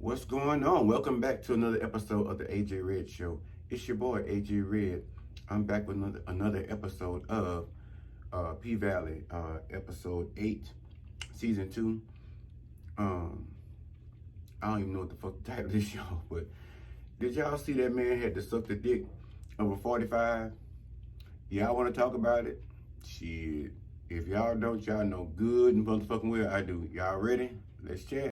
What's going on? Welcome back to another episode of the AJ Red Show. It's your boy AJ Red. I'm back with another episode of P.Valley, episode 8, season 2. I don't even know what the fuck the title of this show, but did y'all see that man had to suck the dick of a 45? Y'all want to talk about it? Shit. If y'all don't, y'all know good and motherfucking well I do. Y'all ready? Let's chat.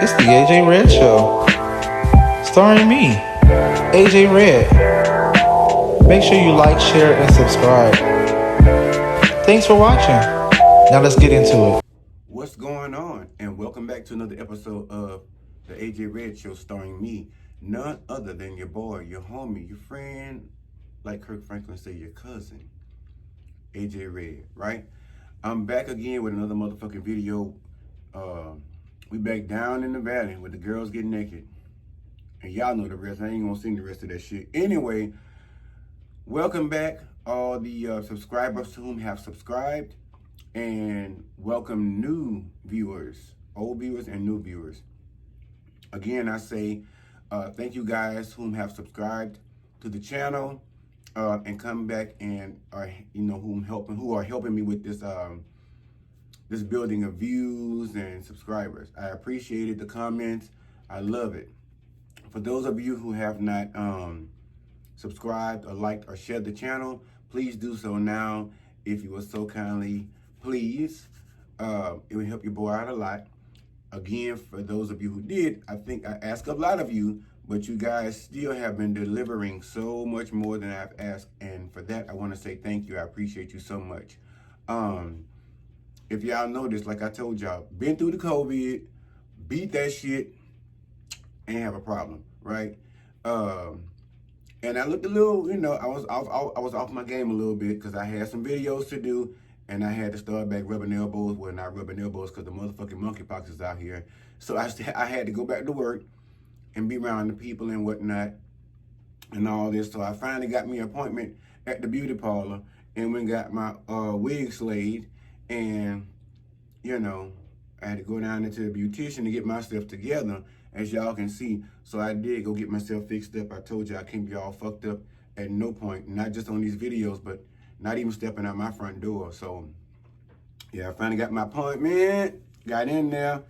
It's the AJ Red Show, starring me, AJ Red. Make sure you like, share, and subscribe. Thanks for watching. Now let's get into it. What's going on? And welcome back to another episode of the AJ Red Show, starring me, none other than your boy, your homie, your friend, like Kirk Franklin say, your cousin, AJ Red, right? I'm back again with another motherfucking video. We back down in the valley with the girls getting naked. And y'all know the rest. I ain't gonna sing the rest of that shit. Anyway, welcome back all the subscribers to whom have subscribed. And welcome new viewers, old viewers and new viewers. Again, I say thank you guys whom have subscribed to the channel and come back and are who are helping me with this this building of views and subscribers. I appreciated the comments. I love it. For those of you who have not subscribed or liked or shared the channel, please do so now. If you will so kindly, please. It will help your boy out a lot. Again, for those of you who did, I think I asked a lot of you, but you guys still have been delivering so much more than I've asked. And for that, I want to say thank you. I appreciate you so much. If y'all noticed, like I told y'all, been through the COVID, beat that shit, ain't have a problem, right? And I looked a little, I was off my game a little bit because I had some videos to do, and I had to start back rubbing elbows. Well, not rubbing elbows because the motherfucking monkeypox is out here. So I had to go back to work and be around the people and whatnot and all this. So I finally got me an appointment at the beauty parlor and went and got my wig slayed. And, I had to go down into the beautician to get myself together, as y'all can see. So I did go get myself fixed up. I told you I can't be all fucked up at no point, not just on these videos, but not even stepping out my front door. So, yeah, I finally got my appointment, got in there,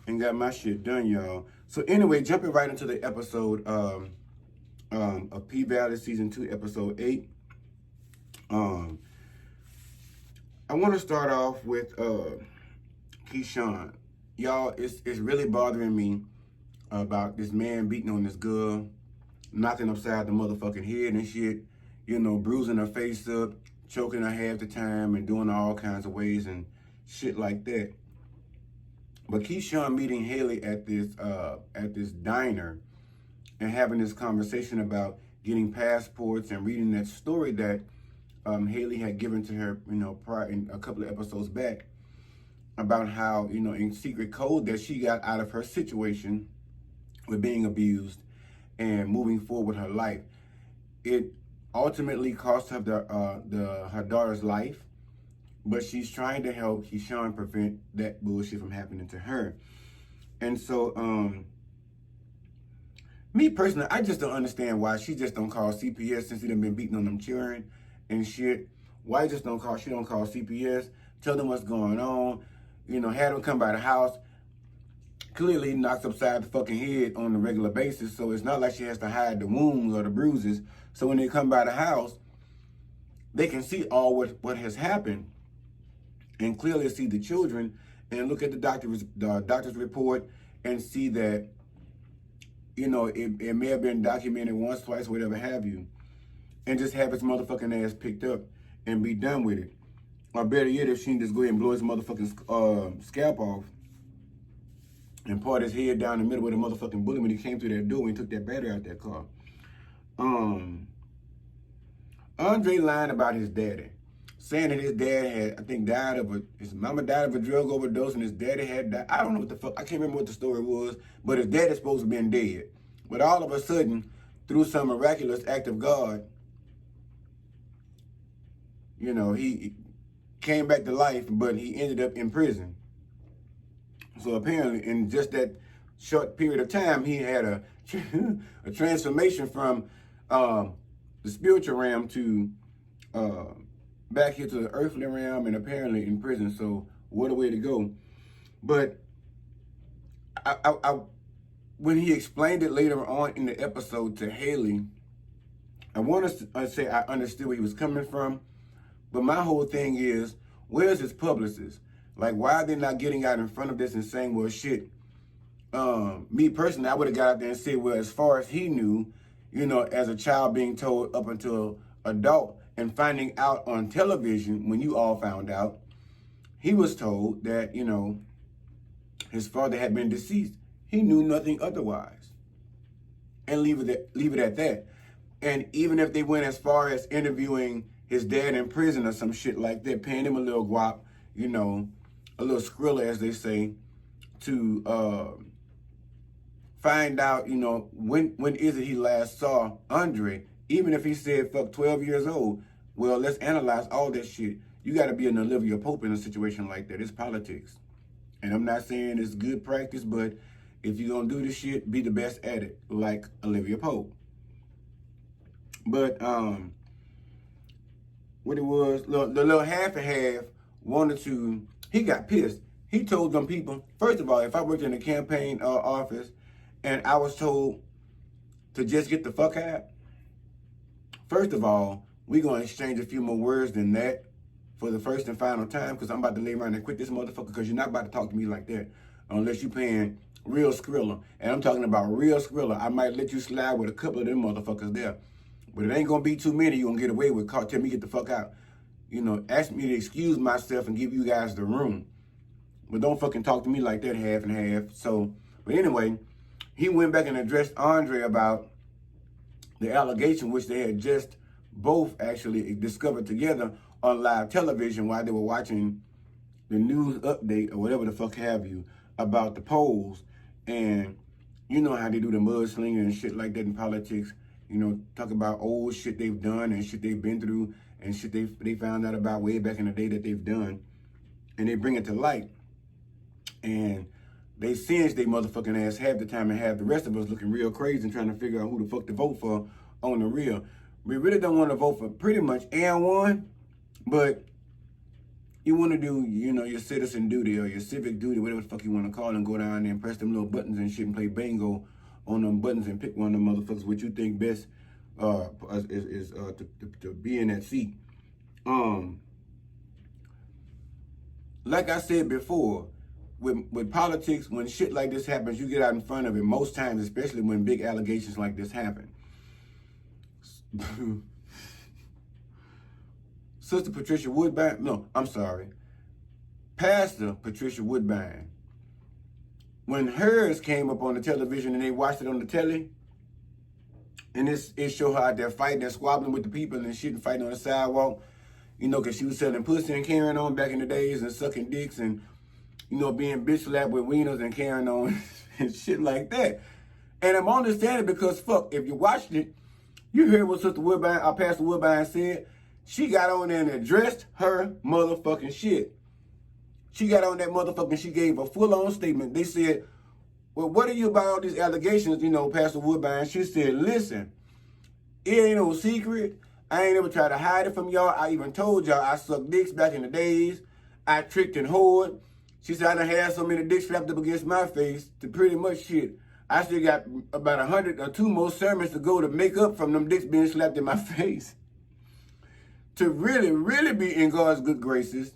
and got my shit done, y'all. So anyway, jumping right into the episode of P.Valley Season 2, Episode 8. I want to start off with Keyshawn. Y'all, it's really bothering me about this man beating on this girl, knocking upside the motherfucking head and shit, bruising her face up, choking her half the time, and doing all kinds of ways and shit like that. But Keyshawn meeting Haley at this diner and having this conversation about getting passports and reading that story that Haley had given to her, prior in a couple of episodes back, about how, in secret code that she got out of her situation with being abused and moving forward with her life. It ultimately cost her her daughter's life, but she's trying to help Keyshawn prevent that bullshit from happening to her. And so, me personally, I just don't understand why she just don't call CPS since he done been beating on them children and shit. Why she don't call CPS, tell them what's going on, have them come by the house. Clearly he knocks upside the fucking head on a regular basis, so it's not like she has to hide the wounds or the bruises. So when they come by the house, they can see all what has happened and clearly see the children and look at the doctor's report and see that, it may have been documented once, twice, whatever have you, and just have his motherfucking ass picked up and be done with it. Or better yet, if she can just go ahead and blow his motherfucking scalp off and part his head down the middle with a motherfucking bullet when he came through that door and took that battery out that car. Andre lied about his daddy, saying that his dad had, I think, his mama died of a drug overdose and his daddy had died. I don't know what the fuck, I can't remember what the story was, but his daddy's supposed to have been dead. But all of a sudden, through some miraculous act of God, he came back to life, but he ended up in prison. So apparently, in just that short period of time, he had a a transformation from the spiritual realm to uh, back here to the earthly realm, and apparently in prison. So what a way to go! But I when he explained it later on in the episode to Haley, I want to say I understood where he was coming from. But my whole thing is, where's his publicist? Like, why are they not getting out in front of this and saying, well, shit, me personally, I would have got out there and said, well, as far as he knew, you know, as a child being told up until adult and finding out on television when you all found out, he was told that, you know, his father had been deceased. He knew nothing otherwise. And leave it at that. And even if they went as far as interviewing his dad in prison or some shit like that, paying him a little guap, you know, a little skrilla, as they say, to find out, you know, when is it he last saw Andre, even if he said, fuck, 12 years old, well, let's analyze all that shit. You got to be an Olivia Pope in a situation like that. It's politics. And I'm not saying it's good practice, but if you're going to do this shit, be the best at it, like Olivia Pope. But what it was, the little half and half wanted to, he got pissed. He told them people, first of all, if I worked in the campaign office and I was told to just get the fuck out, first of all, we're going to exchange a few more words than that for the first and final time, because I'm about to lay around and quit this motherfucker, because you're not about to talk to me like that unless you're paying real Skrilla. And I'm talking about real Skrilla. I might let you slide with a couple of them motherfuckers there. But it ain't going to be too many you're going to get away with. Tell me get the fuck out. You know, ask me to excuse myself and give you guys the room. But don't fucking talk to me like that half and half. So, but anyway, he went back and addressed Andre about the allegation, which they had just both actually discovered together on live television while they were watching the news update or whatever the fuck have you about the polls. And you know how they do the mudslinging and shit like that in politics. You know, talk about old shit they've done and shit they've been through and shit they found out about way back in the day that they've done. And they bring it to light. And they singe they motherfucking ass half the time and have the rest of us looking real crazy and trying to figure out who the fuck to vote for on the real. We really don't want to vote for pretty much anyone, but you want to do, you know, your citizen duty or your civic duty, whatever the fuck you want to call it, and go down there and press them little buttons and shit and play bingo on them buttons and pick one of them motherfuckers what you think best is to be in that seat. Like I said before, with politics, when shit like this happens, you get out in front of it most times, especially when big allegations like this happen. Sister Patricia Woodbine, no, I'm sorry. Pastor Patricia Woodbine, when hers came up on the television and they watched it on the telly, and it showed her out there fighting and squabbling with the people and shit and fighting on the sidewalk, you know, because she was selling pussy and carrying on back in the days and sucking dicks and, you know, being bitch slapped with wieners and carrying on and shit like that. And I'm understanding because, fuck, if you watched it, you heard what Sister Woodbine, our Pastor Woodbine said. She got on there and addressed her motherfucking shit. She got on that motherfucking, she gave a full-on statement. They said, well, what are you about all these allegations, you know, Pastor Woodbine? She said, listen, it ain't no secret. I ain't ever tried to hide it from y'all. I even told y'all I sucked dicks back in the days. I tricked and whored. She said I done had so many dicks slapped up against my face to pretty much shit. I still got about 100 or 2 more sermons to go to make up from them dicks being slapped in my face. To really, really be in God's good graces.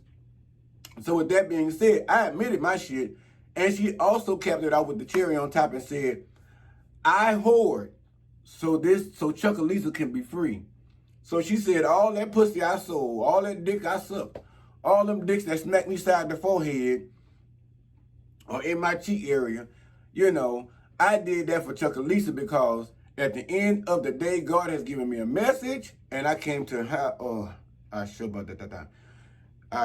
So with that being said, I admitted my shit. And she also capped it out with the cherry on top and said, I hoard so Chuckalisa can be free. So she said all that pussy I sold, all that dick I sucked, all them dicks that smacked me side the forehead or in my cheek area, you know, I did that for Chuckalisa because at the end of the day, God has given me a message, and I came to her,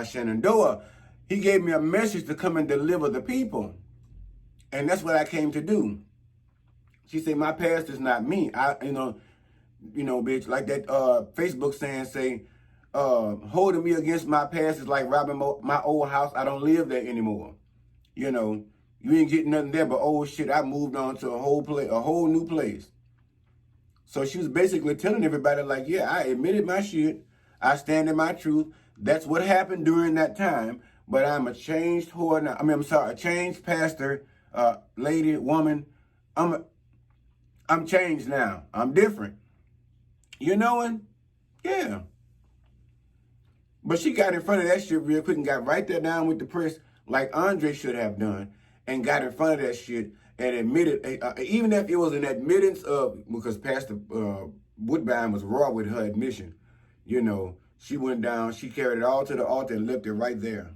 Shenandoah. He gave me a message to come and deliver the people. And that's what I came to do. She said, my past is not me. You know, bitch, like that Facebook saying, holding me against my past is like robbing my old house. I don't live there anymore. You know, You ain't getting nothing there, but oh shit, I moved on to a whole new place. So she was basically telling everybody like, yeah, I admitted my shit. I stand in my truth. That's what happened during that time. But I'm a changed whore now. A changed pastor, lady, woman. I'm changed now. I'm different. You knowing? Yeah. But she got in front of that shit real quick and got right there down with the press like Andre should have done and got in front of that shit and admitted, even if it was an admittance of, because Pastor Woodbine was raw with her admission, you know, she went down, she carried it all to the altar and left it right there.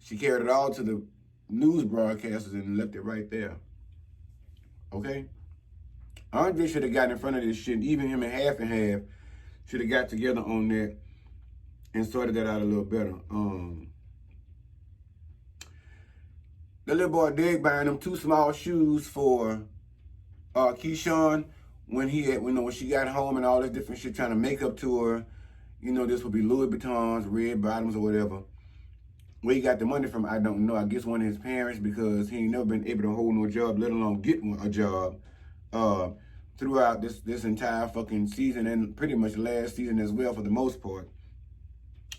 She carried it all to the news broadcasters and left it right there. Okay? Andre should have gotten in front of this shit, even him and half should have got together on that and sorted that out a little better. The little boy Dig buying them 2 small shoes for Keyshawn when she got home and all this different shit, trying to make up to her. You know, this would be Louis Vuittons, red bottoms or whatever. Where he got the money from, I don't know. I guess one of his parents, because he ain't never been able to hold no job, let alone get a job, throughout this entire fucking season and pretty much last season as well for the most part.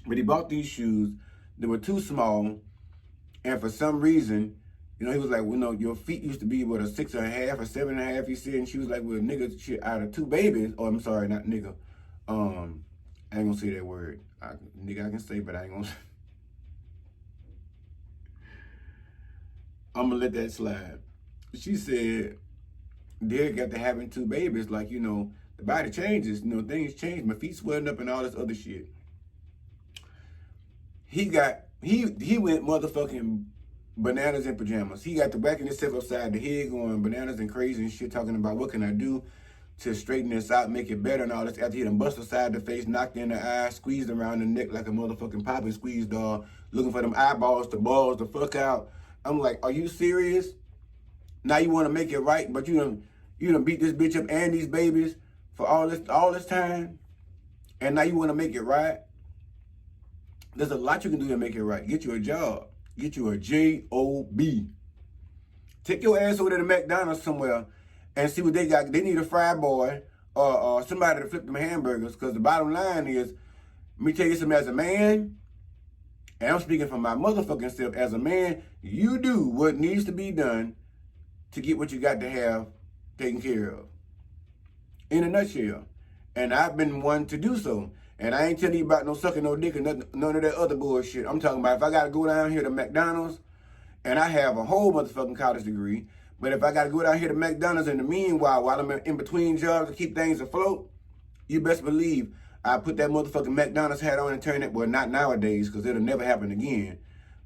But he bought these shoes. They were too small. And for some reason, you know, he was like, well, no, your feet used to be, what, a 6.5 or 7.5, he said. And she was like, well, nigga, shit, out of 2 babies. Oh, I'm sorry, not nigga. I ain't gonna say that word. Nigga, I can say, but I ain't gonna say. I'm gonna let that slide. She said, Derek got to having 2 babies. Like, you know, the body changes. You know, things change. My feet swelling up and all this other shit. He went motherfucking bananas in pajamas. He got to whacking himself upside the head, going bananas and crazy and shit, talking about what can I do to straighten this out, make it better and all this. After he done bust aside the face, knocked in the eye, squeezed around the neck like a motherfucking poppy squeeze dog, looking for them eyeballs to balls the fuck out. I'm like, are you serious? Now you want to make it right, but you done beat this bitch up and these babies for all this time, and now you want to make it right? There's a lot you can do to make it right. Get you a job. Get you a J-O-B. Take your ass over to the McDonald's somewhere and see what they got. They need a fry boy or somebody to flip them hamburgers, because the bottom line is, let me tell you something, as a man, and I'm speaking from my motherfucking self, as a man, you do what needs to be done to get what you got to have taken care of. In a nutshell. And I've been one to do so. And I ain't telling you about no sucking no dick and none of that other bullshit. I'm talking about if I got to go down here to McDonald's, and I have a whole motherfucking college degree, but if I got to go down here to McDonald's in the meanwhile, while I'm in between jobs to keep things afloat, you best believe I put that motherfucking McDonald's hat on and turn it. Well, not nowadays, because it'll never happen again.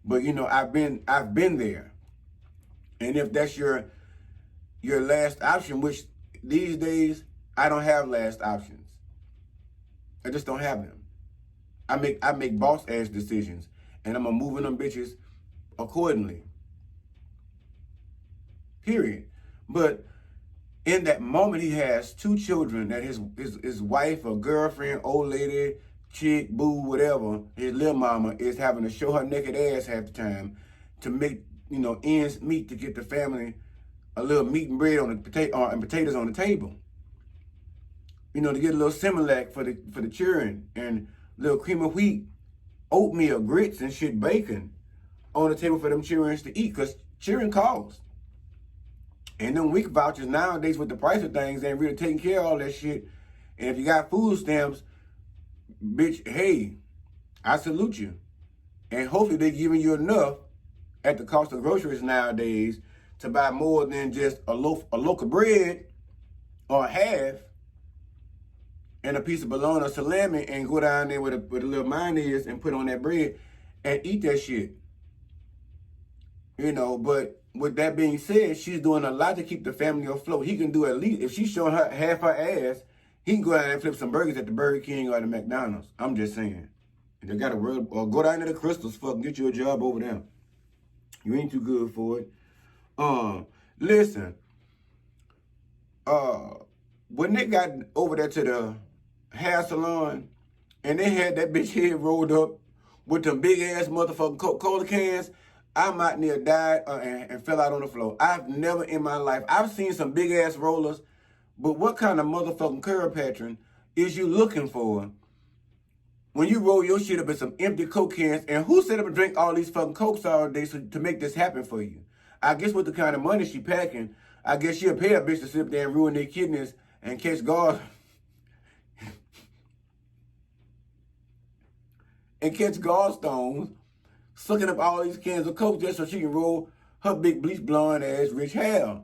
But, you know, I've been there. And if that's your last option, which these days, I don't have last options. I just don't have them. I make boss ass decisions, and I'm moving them bitches accordingly. Period. But in that moment, he has 2 children that his wife or girlfriend, old lady, chick, boo, whatever, his little mama is having to show her naked ass half the time to make, you know, ends meet to get the family a little meat and bread on the and potatoes on the table. You know, to get a little Similac for the children, and a little cream of wheat, oatmeal, grits and shit, bacon on the table for them children to eat, because children cost. And them week vouchers nowadays with the price of things ain't really taking care of all that shit. And if you got food stamps, bitch, hey, I salute you. And hopefully they're giving you enough at the cost of groceries nowadays to buy more than just a loaf of bread or half and a piece of bologna or salami, and go down there with a little mayonnaise and put on that bread and eat that shit. You know, but with that being said, she's doing a lot to keep the family afloat. He can do at least, if she's showing her half her ass, he can go down and flip some burgers at the Burger King or at the McDonald's. I'm just saying. They got to work, or go down to the Crystals, fucking get you a job over there. You ain't too good for it. Listen. When they got over there to the hair salon, and they had that bitch head rolled up with them big ass motherfucking Coca-Cola cans, I might near died and fell out on the floor. I've never in my life, I've seen some big ass rollers, but what kind of motherfucking curb patron is you looking for when you roll your shit up in some empty Coke cans? And who set up and drink all these fucking Cokes all day to make this happen for you? I guess with the kind of money she packing, I guess she'll pay a bitch to sit there and ruin their kidneys and catch gall and catch gallstones, sucking up all these cans of Coke just so she can roll her big bleach blonde ass rich hair.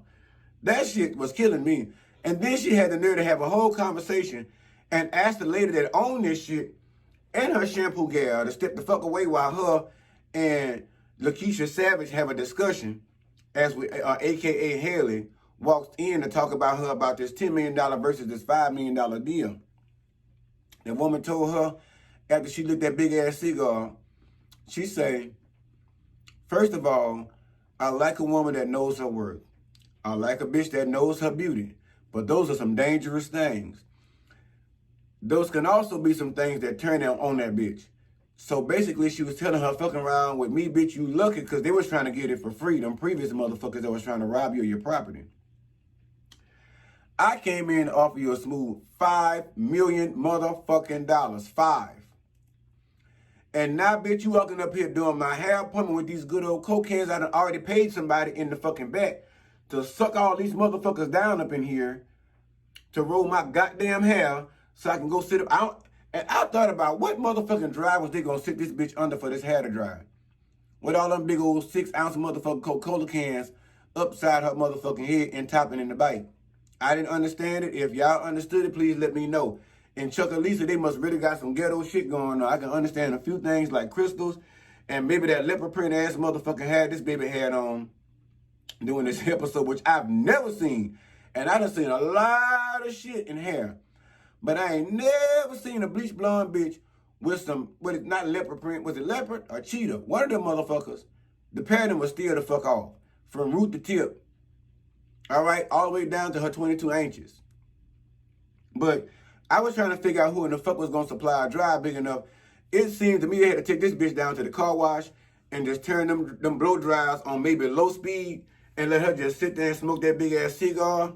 That shit was killing me. And then she had the nerve to have a whole conversation and ask the lady that owned this shit and her shampoo gal to step the fuck away while her and Lakeisha Savage have a discussion as we, AKA Haley, walks in to talk about her about this $10 million versus this $5 million deal. The woman told her after she lit that big ass cigar, she say, first of all, I like a woman that knows her worth. I like a bitch that knows her beauty. But those are some dangerous things. Those can also be some things that turn on that bitch. So basically, she was telling her, fucking around with me, bitch, you lucky, because they was trying to get it for free. Them previous motherfuckers that was trying to rob you of your property. I came in to offer you a smooth $5 million motherfucking dollars. 5. And now, bitch, you walking up here doing my hair appointment with these good old Coke cans. I done already paid somebody in the fucking back to suck all these motherfuckers down up in here to roll my goddamn hair so I can go sit up out. And I thought about what motherfucking drivers they gonna sit this bitch under for this hair to dry. With all them big old 6-ounce motherfucking Coca-Cola cans upside her motherfucking head and topping in the bite. I didn't understand it. If y'all understood it, please let me know. In Chuckalisa, they must really got some ghetto shit going on. I can understand a few things like crystals and maybe that leopard print ass motherfucking hat this baby had on doing this episode, which I've never seen. And I done seen a lot of shit in hair. But I ain't never seen a bleach blonde bitch with some, what is not leopard print, was it leopard or cheetah? One of them motherfuckers, the pattern was still the fuck off. From root to tip. All right, all the way down to her 22 inches. But I was trying to figure out who in the fuck was going to supply a drive big enough. It seemed to me they had to take this bitch down to the car wash and just turn them blow dryers on maybe low speed and let her just sit there and smoke that big ass cigar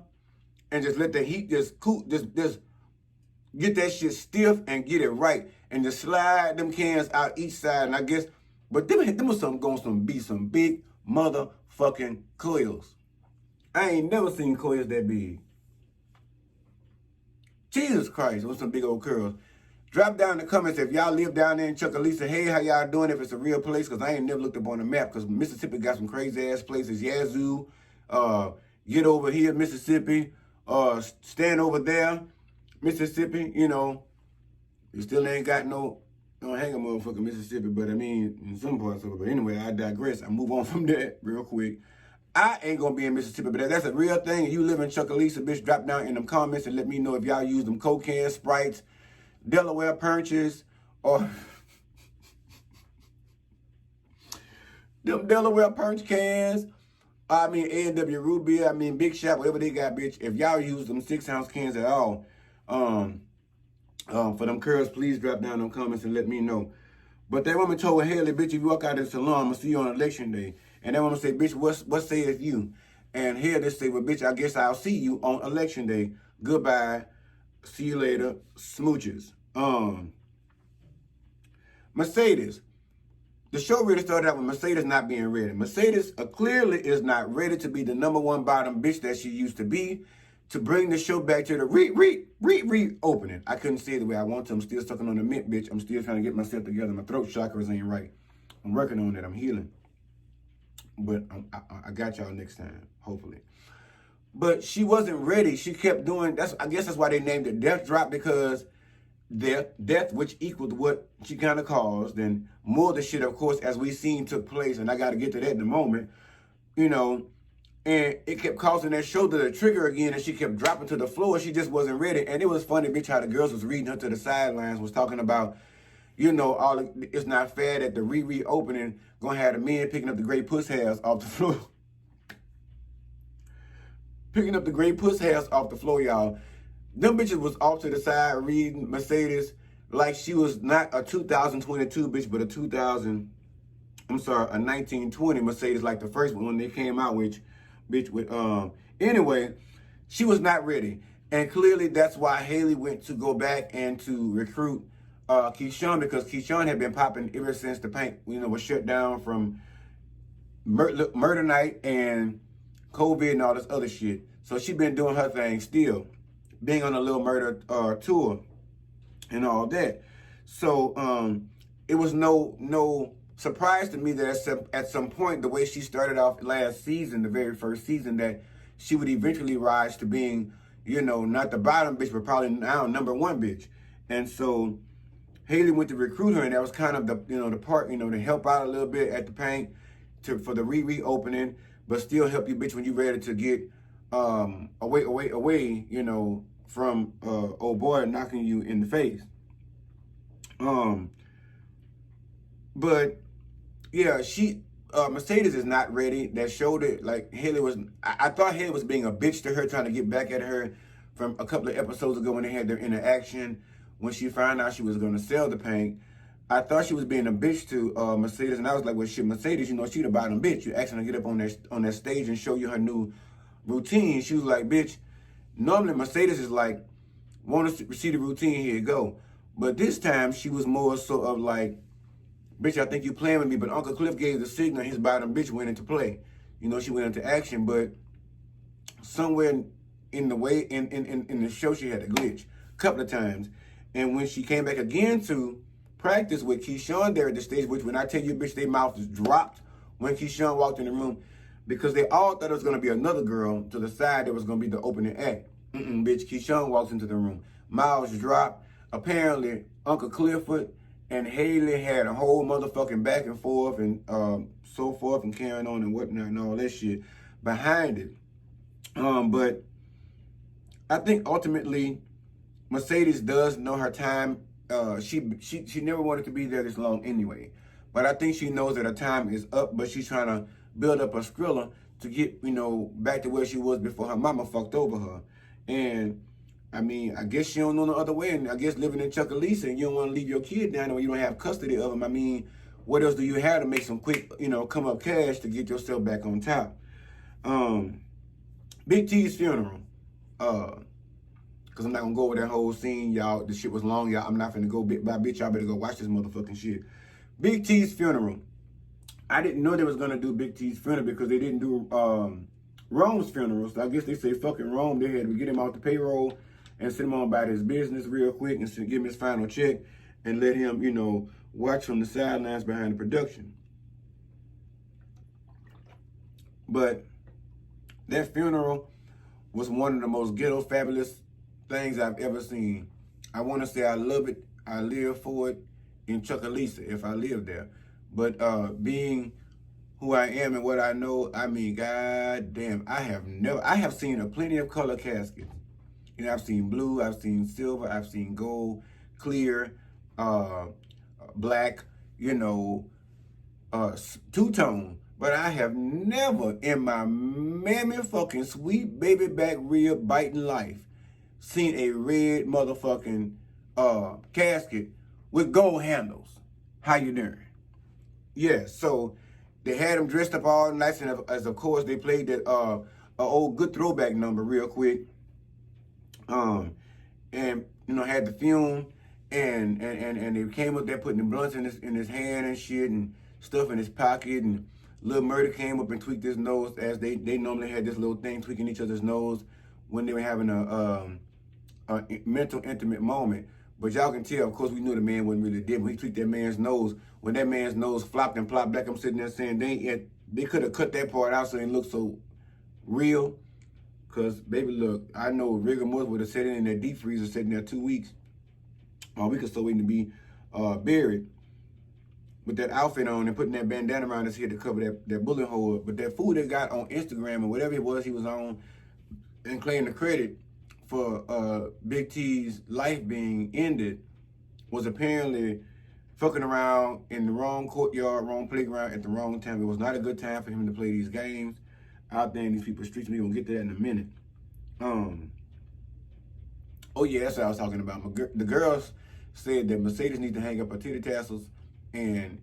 and just let the heat just cool, just get that shit stiff and get it right and just slide them cans out each side. And I guess, but them was going to be some big motherfucking coils. I ain't never seen coils that big. Jesus Christ, with some big old curls. Drop down in the comments if y'all live down there in Chuckalisa. Hey, how y'all doing? If it's a real place, because I ain't never looked up on the map, because Mississippi got some crazy ass places. Yazoo, get over here, Mississippi, stand over there, Mississippi. You know, you still ain't got no hang a motherfucking Mississippi, but I mean, in some parts of it. But anyway, I digress. I move on from that real quick. I ain't gonna be in Mississippi, but if that's a real thing, and you live in Chuckalisa, bitch, drop down in them comments and let me know if y'all use them Coke cans, Sprites, Delaware Punches, or them Delaware Punch cans. I mean, A&W Root Beer, I mean, Big Shot, whatever they got, bitch. If y'all use them 6-ounce cans at all, for them curls, please drop down in them comments and let me know. But that woman told Haley, bitch, if you walk out of the salon, I'm gonna see you on election day. And that woman say, bitch, what sayeth you? And Haley say, well, bitch, I guess I'll see you on election day. Goodbye. See you later. Smooches. Mercedes. The show really started out with Mercedes not being ready. Mercedes clearly is not ready to be the #1 bottom bitch that she used to be, to bring the show back to the reopening. I couldn't say it the way I want to. I'm still sucking on the mint, bitch. I'm still trying to get myself together. My throat chakras ain't right. I'm working on it. I'm healing. But I got y'all next time, hopefully. But she wasn't ready. She kept doing, I guess that's why they named it Death Drop, because death, which equaled what she kind of caused, and more of the shit, of course, as we seen took place, and I got to get to that in a moment, you know, and it kept causing that shoulder to trigger again, and she kept dropping to the floor. She just wasn't ready. And it was funny, bitch, how the girls was reading her to the sidelines, was talking about, you know, it's not fair that the reopening gonna have the men picking up the gray puss hairs off the floor. Picking up the gray puss hairs off the floor, y'all. Them bitches was off to the side reading Mercedes like she was not a 2022 bitch, but a 2000 I'm sorry, a 1920 Mercedes like the first one when they came out, which, bitch, with, anyway, she was not ready. And clearly that's why Haley went to go back and to recruit Keyshawn, because Keyshawn had been popping ever since the paint, was shut down from murder night and COVID and all this other shit. So she been doing her thing still, being on a Lil Murder tour and all that. So it was no surprise to me that at some point, the way she started off last season, the very first season, that she would eventually rise to being, not the bottom bitch, but probably now number one bitch. And so Haley went to recruit her, and that was kind of the part, to help out a little bit at the paint for the reopening, but still help you bitch when you ready to get away, from old boy knocking you in the face. But yeah, Mercedes is not ready. That showed it. Like Haley was, I thought Haley was being a bitch to her, trying to get back at her from a couple of episodes ago when they had their interaction, when she found out she was going to sell the paint. I thought she was being a bitch to Mercedes, and I was like, well, shit, Mercedes, she the bottom bitch. You asking her to get up on that stage and show you her new routine. She was like, bitch, normally Mercedes is like, want to see the routine, here you go. But this time she was more so of like, bitch, I think you playing with me. But Uncle Cliff gave the signal, his bottom bitch went into play. She went into action, but somewhere in the way, in the show, she had a glitch a couple of times. And when she came back again to practice with Keyshawn there at the stage, which when I tell you, bitch, their mouth just dropped when Keyshawn walked in the room, because they all thought it was going to be another girl to the side that was going to be the opening act. Bitch, Keyshawn walks into the room. Mouths dropped. Apparently, Uncle Clifford and Haley had a whole motherfucking back and forth and so forth and carrying on and whatnot and all that shit behind it. But I think ultimately Mercedes does know her time. She never wanted to be there this long anyway. But I think she knows that her time is up, but she's trying to build up a Skrilla to get, back to where she was before her mama fucked over her. And I mean, I guess she don't know no other way. And I guess living in Chucalissa and you don't want to leave your kid down there when you don't have custody of him. I mean, what else do you have to make some quick, come up cash to get yourself back on top? Big T's funeral. Because I'm not going to go over that whole scene, y'all. The shit was long, y'all. I'm not finna go bit by bit. Y'all better go watch this motherfucking shit. Big T's funeral. I didn't know they was going to do Big T's funeral because they didn't do Rome's funeral. So I guess they say fucking Rome. They had to get him off the payroll and send him on about his business real quick and give him his final check and let him, watch from the sidelines behind the production. But that funeral was one of the most ghetto fabulous things I've ever seen. I want to say I love it. I live for it in Chucalissa if I live there. But being who I am and what I know, I mean, god damn, I have seen a plenty of color caskets. I've seen blue, I've seen silver, I've seen gold, clear, black, two-tone. But I have never in my mammy fucking sweet baby back rib biting life seen a red motherfucking casket with gold handles. How you doing? Yeah, so they had them dressed up all nice, and as of course they played that old good throwback number real quick. And had the fume, and they came up there putting the blunts in his hand and shit and stuff in his pocket, and Lil Murder came up and tweaked his nose as they normally had this little thing tweaking each other's nose when they were having a mental intimate moment. But y'all can tell, of course, we knew the man wasn't really dead. When he tweaked that man's nose, when that man's nose flopped and plopped back, I'm sitting there saying they could have cut that part out so it looked so real. Because, baby, look, I know rigor mortis would have set in that deep freezer, sitting there 2 weeks, or a week or so waiting to be buried, with that outfit on and putting that bandana around his head to cover that bullet hole. But that fool that got on Instagram or whatever it was he was on and claimed the credit for Big T's life being ended was apparently fucking around in the wrong courtyard, wrong playground at the wrong time. It was not a good time for him to play these games out there in these people's streets. We're going to get to that in a minute. Oh yeah, that's what I was talking about. The girls said that Mercedes needs to hang up her titty tassels and,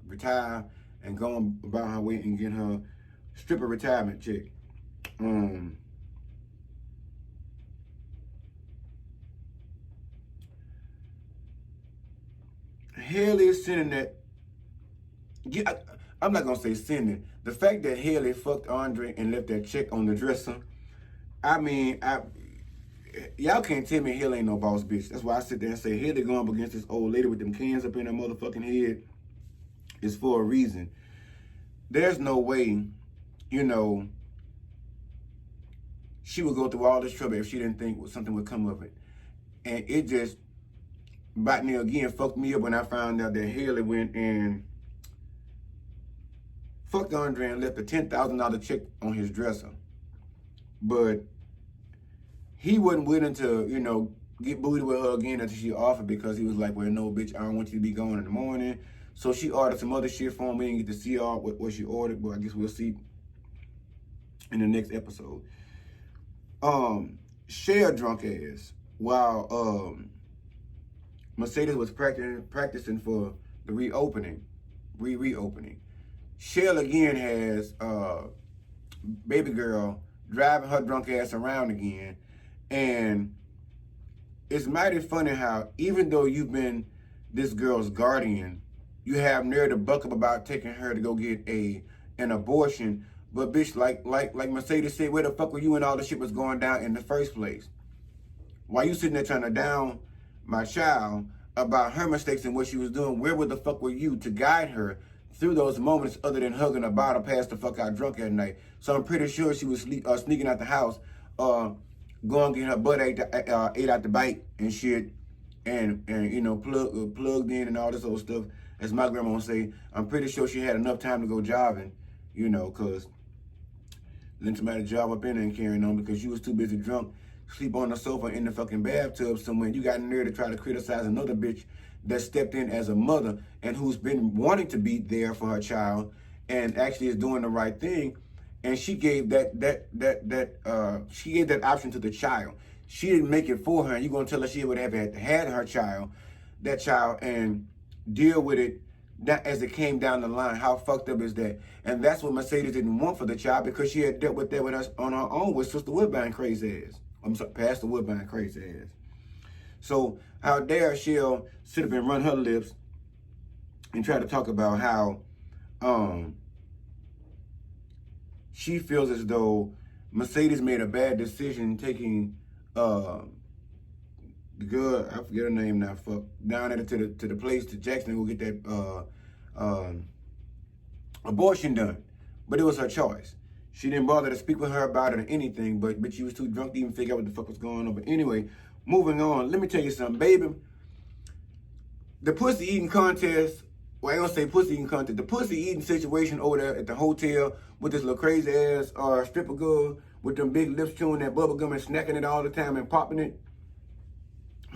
retire and going about her way and getting her stripper retirement check. Haley is sending that. Yeah, I'm not gonna say sending. The fact that Haley fucked Andre and left that check on the dresser. I mean, y'all can't tell me Haley ain't no boss bitch. That's why I sit there and say Haley going up against this old lady with them cans up in her motherfucking head is for a reason. There's no way, you know, she would go through all this trouble if she didn't think something would come of it. And it just, Botany again fucked me up when I found out that Haley went and fucked Andre and left a $10,000 check on his dresser. But he wasn't willing to, you know, get booty with her again until she offered, because he was like, well, no, bitch, I don't want you to be going in the morning. So she ordered some other shit for him. We didn't get to see all what she ordered, but I guess we'll see in the next episode. Cher drunk ass while Mercedes was practicing for the reopening. Cher again has baby girl driving her drunk ass around again. And it's mighty funny how, even though you've been this girl's guardian, you have nerve to buck up about taking her to go get an abortion. But bitch, like Mercedes said, where the fuck were you when all the shit was going down in the first place? Why you sitting there trying to down my child about her mistakes and what she was doing? Where the fuck were you to guide her through those moments other than hugging a bottle passed the fuck out drunk at night? So I'm pretty sure she was sneaking out the house, going getting her butt ate out the bite and shit, and you know, plugged in and all this old stuff. As my grandma would say, I'm pretty sure she had enough time to go jogging, you know, because letting somebody job up in there and carrying on because you was too busy drunk, sleep on the sofa in the fucking bathtub somewhere. You got in there to try to criticize another bitch that stepped in as a mother and who's been wanting to be there for her child and actually is doing the right thing. And she gave she gave that option to the child. She didn't make it for her. And you're gonna tell her she would have had her child, and deal with it that as it came down the line. How fucked up is that? And that's what Mercedes didn't want for the child, because she had dealt with that with us on her own with Sister Woodbine crazy ass. I'm sorry, Pastor Woodbine crazy ass. So how dare she'll sit up and run her lips and try to talk about how she feels as though Mercedes made a bad decision taking the girl, I forget her name now, down there to the place to Jackson to go get that abortion done. But it was her choice. She didn't bother to speak with her about it or anything, but she was too drunk to even figure out what the fuck was going on. But anyway, moving on, let me tell you something, baby. The pussy eating contest, well, I ain't gonna say pussy eating contest, the pussy eating situation over there at the hotel with this little crazy ass stripper girl with them big lips chewing that bubble gum and snacking it all the time and popping it.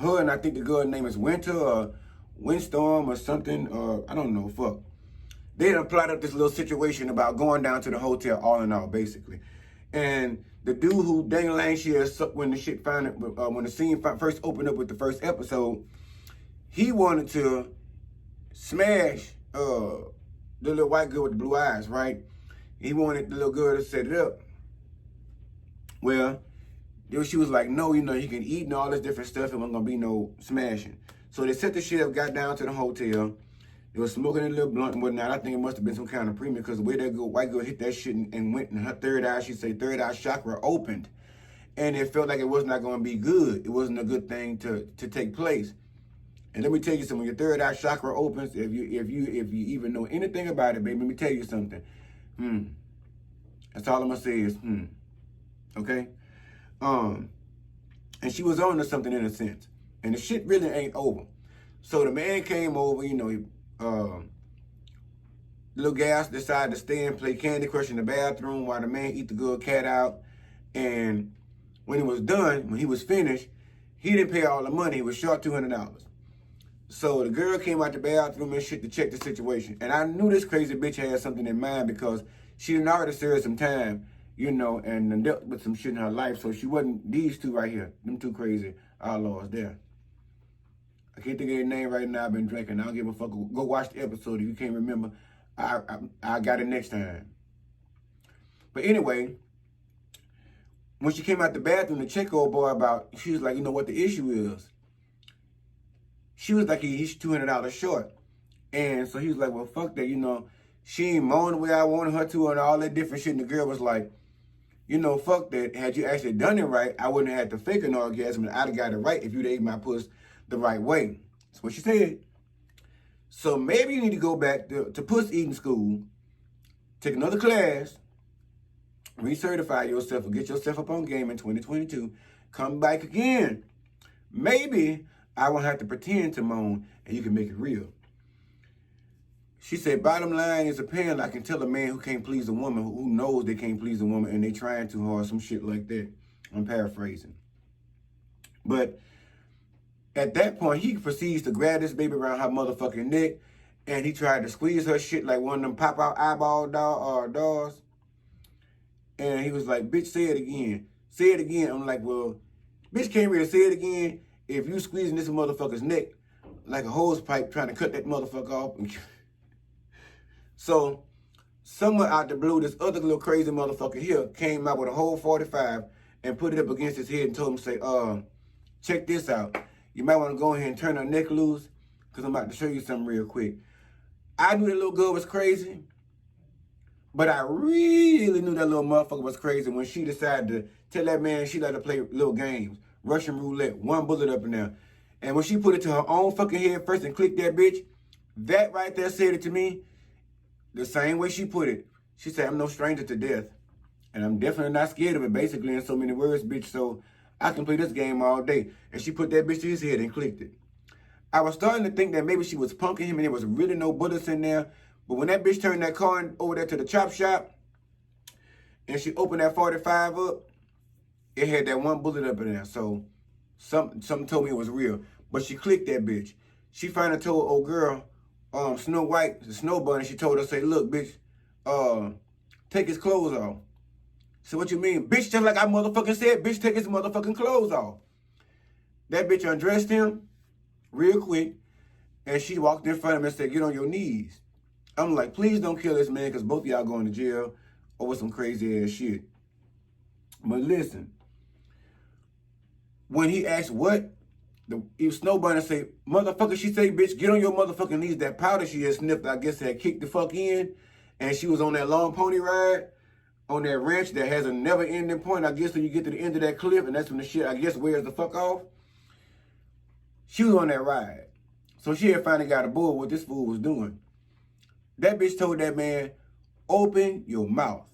Her and I think the girl's name is Winter or Windstorm or something, or I don't know, fuck. They done plotted up this little situation about going down to the hotel all in all, basically. And the dude who Daniel Lang when the shit when the scene first opened up with the first episode, he wanted to smash the little white girl with the blue eyes, right? He wanted the little girl to set it up. Well, she was like, no, you know, you can eat and all this different stuff and wasn't gonna be no smashing. So they set the shit up, got down to the hotel. They was smoking a little blunt and whatnot. I think it must have been some kind of premium, because the way that white girl hit that shit and went in her third eye, third eye chakra opened. And it felt like it was not going to be good. It wasn't a good thing to take place. And let me tell you something, when your third eye chakra opens, if you even know anything about it, baby, let me tell you something. That's all I'm going to say is, okay? And she was on to something in a sense. And the shit really ain't over. So the man came over, you know, little gas decided to stay and play Candy Crush in the bathroom while the man eat the good cat out. And when it was done, when he was finished, he didn't pay all the money. He was short $200. So the girl came out the bathroom and shit to check the situation. And I knew this crazy bitch had something in mind, because she done already served some time, you know, and dealt with some shit in her life. So she wasn't these two right here, them two crazy outlaws there. I can't think of their name right now. I've been drinking. I don't give a fuck. Go watch the episode if you can't remember. I got it next time. But anyway, when she came out the bathroom to check old boy about, she was like, you know what the issue is? She was like, he's $200 short. And so he was like, well, fuck that, you know. She ain't moaning the way I wanted her to and all that different shit. And the girl was like, you know, fuck that. Had you actually done it right, I wouldn't have had to fake an orgasm, and I'd have got it right if you'd ate my puss the right way. That's what she said. So maybe you need to go back to puss eating school, take another class, recertify yourself, or get yourself up on game in 2022. Come back again. Maybe I won't have to pretend to moan, and you can make it real. She said, bottom line is apparently I can tell a man who can't please a woman, who knows they can't please a woman, and they trying too hard, some shit like that. I'm paraphrasing. But at that point, he proceeds to grab this baby around her motherfucking neck, and he tried to squeeze her shit like one of them pop-out eyeball dolls. And he was like, bitch, say it again. Say it again. I'm like, well, bitch can't really say it again if you squeezing this motherfucker's neck like a hose pipe trying to cut that motherfucker off. So, somewhere out the blue, this other little crazy motherfucker here came out with a whole 45 and put it up against his head and told him, say, check this out. You might want to go ahead and turn her neck loose, because I'm about to show you something real quick. I knew that little girl was crazy, but I really knew that little motherfucker was crazy when she decided to tell that man she liked to play little games, Russian roulette, one bullet up and down. And when she put it to her own fucking head first and clicked that bitch, that right there said it to me the same way she put it. She said, I'm no stranger to death, and I'm definitely not scared of it, basically, in so many words, bitch, so I can play this game all day. And she put that bitch to his head and clicked it. I was starting to think that maybe she was punking him and there was really no bullets in there. But when that bitch turned that car over there to the chop shop and she opened that 45 up, it had that one bullet up in there. So something told me it was real. But she clicked that bitch. She finally told old girl, Snow White, the Snow Bunny, she told her, say, look, bitch, take his clothes off. So what you mean? Bitch, just like I motherfucking said, bitch, take his motherfucking clothes off. That bitch undressed him real quick, and she walked in front of him and said, get on your knees. I'm like, please don't kill this man, because both of y'all going to jail over some crazy ass shit. But listen, when he asked what, the Snow Bunny say, motherfucker, she say, bitch, get on your motherfucking knees. That powder she had sniffed, I guess, had kicked the fuck in, and she was on that long pony ride on that ranch that has a never-ending point, I guess, till you get to the end of that cliff, and that's when the shit, I guess, wears the fuck off. She was on that ride. So she had finally got aboard what this fool was doing. That bitch told that man, open your mouth.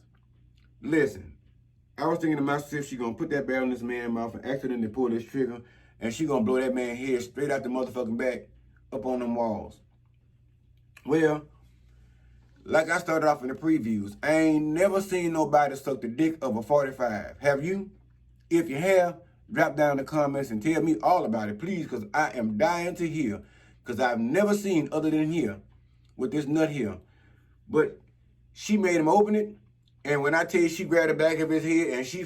Listen, I was thinking to myself, she gonna put that barrel in this man's mouth and accidentally pull this trigger, and she gonna blow that man's head straight out the motherfucking back up on them walls. Well, like I started off in the previews, I ain't never seen nobody suck the dick of a 45. Have you? If you have, drop down in the comments and tell me all about it, please, because I am dying to hear, because I've never seen other than here with this nut here. But she made him open it, and when I tell you she grabbed the back of his head and she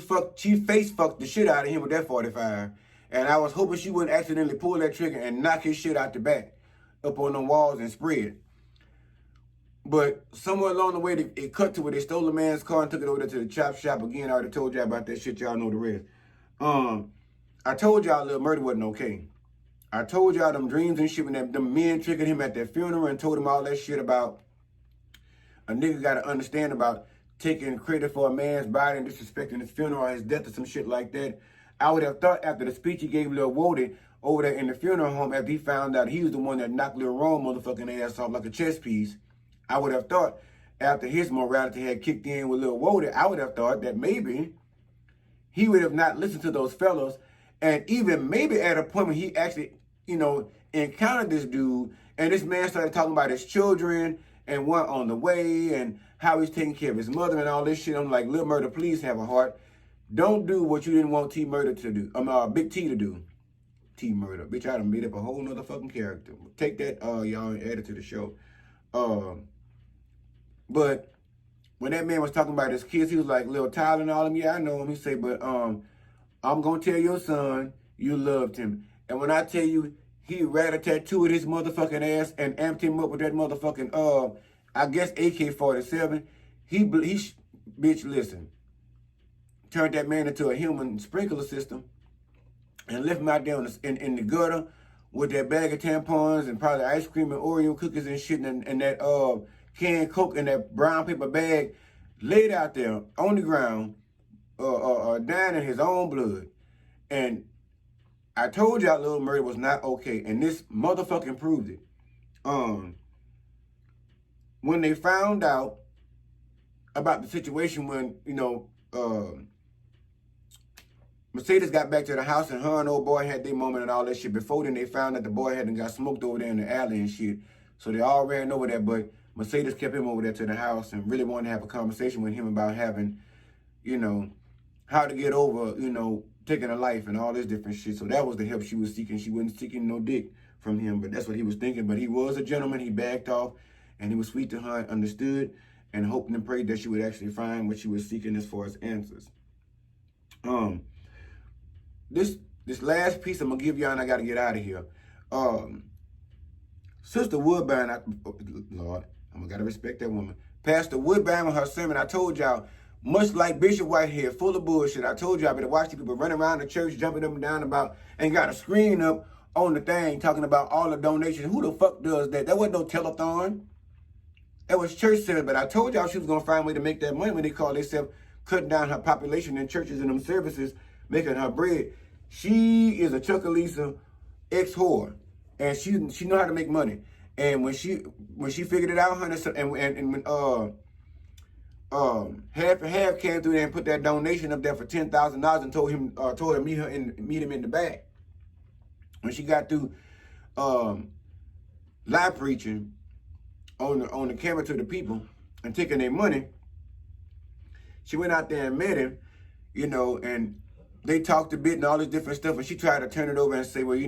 face fucked the shit out of him with that 45. And I was hoping she wouldn't accidentally pull that trigger and knock his shit out the back up on them walls and spread. But somewhere along the way, it cut to where they stole the man's car and took it over there to the chop shop. Again, I already told y'all about that shit. Y'all know the rest. I told y'all Lil Murder wasn't okay. I told y'all them dreams and shit when them men triggered him at that funeral and told him all that shit about a nigga got to understand about taking credit for a man's body and disrespecting his funeral or his death or some shit like that. I would have thought after the speech he gave Lil Woody over there in the funeral home, after he found out he was the one that knocked Lil Rome motherfucking ass off like a chess piece, I would have thought after his morality had kicked in with Lil Woody, I would have thought that maybe he would have not listened to those fellas, and even maybe at a point when he actually, encountered this dude, and this man started talking about his children and one on the way and how he's taking care of his mother and all this shit. I'm like, Lil Murder, please have a heart. Don't do what you didn't want T Murder to do. Big T to do. T Murder. Bitch, I done made up a whole nother fucking character. Take that, y'all, and add it to the show. But when that man was talking about his kids, he was like, Lil Tyler and all of them, yeah, I know him. He said, but I'm going to tell your son you loved him. And when I tell you, he rat-a-tattooed his motherfucking ass and amped him up with that motherfucking I guess AK-47. Bitch, listen, turned that man into a human sprinkler system and left him out there in the gutter with that bag of tampons and probably ice cream and Oreo cookies and shit and that canned Coke in that brown paper bag, laid out there on the ground, dying in his own blood. And I told y'all Lil Murder was not okay, and this motherfucking proved it. When they found out about the situation when, Mercedes got back to the house and her and old boy had their moment and all that shit. Before then, they found that the boy hadn't got smoked over there in the alley and shit. So they all ran over there, but Mercedes kept him over there to the house and really wanted to have a conversation with him about having, how to get over, taking a life and all this different shit. So that was the help she was seeking. She wasn't seeking no dick from him, but that's what he was thinking. But he was a gentleman. He backed off, and he was sweet to her and understood and hoped and prayed that she would actually find what she was seeking as far as answers. This last piece I'm gonna give y'all, and I gotta get out of here. Sister Woodbine, Lord, I'm gotta respect that woman. Pastor Woodbine with her sermon, I told y'all, much like Bishop Whitehead, full of bullshit. I told y'all I better watch the people running around the church, jumping up and down about, and got a screen up on the thing talking about all the donations. Who the fuck does that? That wasn't no telethon. That was church service. But I told y'all she was gonna find a way to make that money when they call themselves cutting down her population in churches and them services, making her bread. She is a Chuckalisa ex-whore, and she know how to make money. And when she figured it out, honey, and when half and half came through there and put that donation up there for $10,000 and told him to meet him in the back. When she got through live preaching on the camera to the people and taking their money, she went out there and met him, and they talked a bit and all this different stuff, and she tried to turn it over and say, well,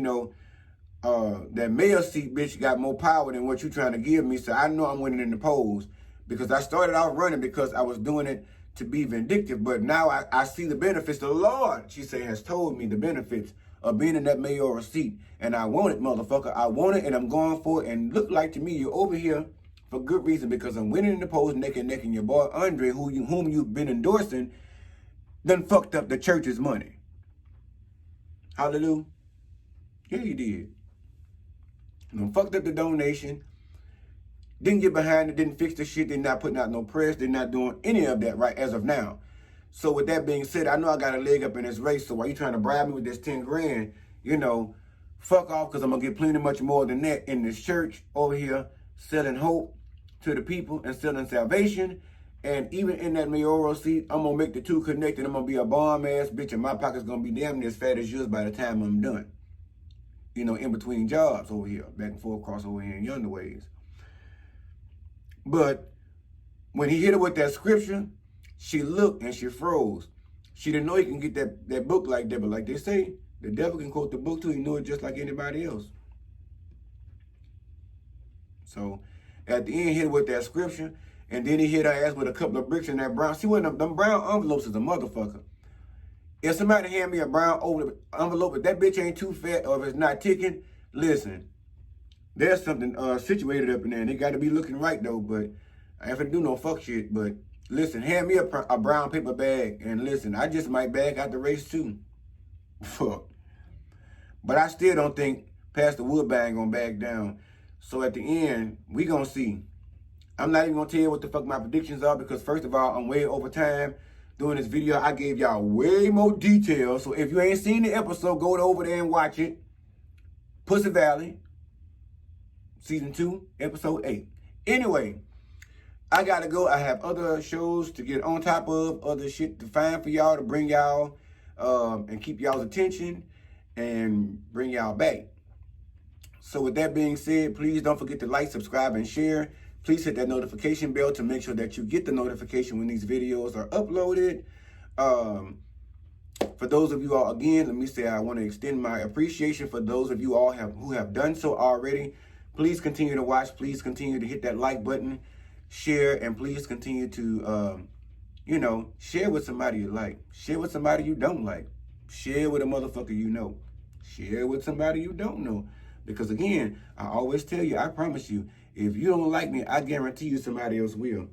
that mayor seat, bitch, got more power than what you trying to give me, so I know I'm winning in the polls, because I started out running because I was doing it to be vindictive, but now I see the benefits. The Lord, she said, has told me the benefits of being in that mayoral seat, and I want it, motherfucker. I want it, and I'm going for it, and look like to me you're over here for good reason, because I'm winning in the polls neck and neck, and your boy Andre, whom you've been endorsing, done fucked up the church's money. Hallelujah. Yeah, you did. Done fucked up the donation. Didn't get behind it, didn't fix the shit, they're not putting out no press, they're not doing any of that right as of now. So with that being said, I know I got a leg up in this race, so while you trying to bribe me with this 10 grand, fuck off, because I'm going to get plenty much more than that in this church over here, selling hope to the people and selling salvation. And even in that mayoral seat, I'm going to make the two connected. I'm going to be a bomb-ass bitch, and my pocket's going to be damn near as fat as yours by the time I'm done. In between jobs over here, back and forth across over here in yonder ways. But when he hit her with that scripture, she looked and she froze. She didn't know he can get that book like that, but like they say, the devil can quote the book too. He knew it just like anybody else. So at the end, he hit her with that scripture, and then he hit her ass with a couple of bricks in that brown. See, them brown envelopes is a motherfucker. If somebody hand me a brown envelope, if that bitch ain't too fat or if it's not ticking, listen, there's something situated up in there, and they got to be looking right, though, but I ain't finna do no fuck shit, but listen, hand me a brown paper bag, and listen, I just might bag out the race, too. Fuck. But I still don't think Pastor Woodbine gonna back down. So at the end, we gonna see. I'm not even gonna tell you what the fuck my predictions are, because first of all, I'm way over time. Doing this video, I gave y'all way more details, so if you ain't seen the episode, go over there and watch it. P.Valley. Season 2, Episode 8. Anyway, I gotta go. I have other shows to get on top of, other shit to find for y'all, to bring y'all and keep y'all's attention and bring y'all back. So with that being said, please don't forget to like, subscribe, and share. Please hit that notification bell to make sure that you get the notification when these videos are uploaded. For those of you all, again, let me say I want to extend my appreciation for those of you all who have done so already. Please continue to watch. Please continue to hit that like button, share, and please continue to, share with somebody you like. Share with somebody you don't like. Share with a motherfucker you know. Share with somebody you don't know. Because again, I always tell you, I promise you, If you don't like me, I guarantee you somebody else will.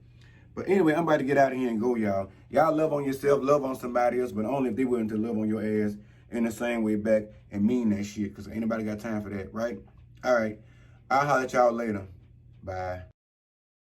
But anyway, I'm about to get out of here and go, y'all. Y'all love on yourself, love on somebody else, but only if they willing to love on your ass in the same way back and mean that shit, because ain't nobody got time for that, right? All right. I'll holler at y'all later. Bye.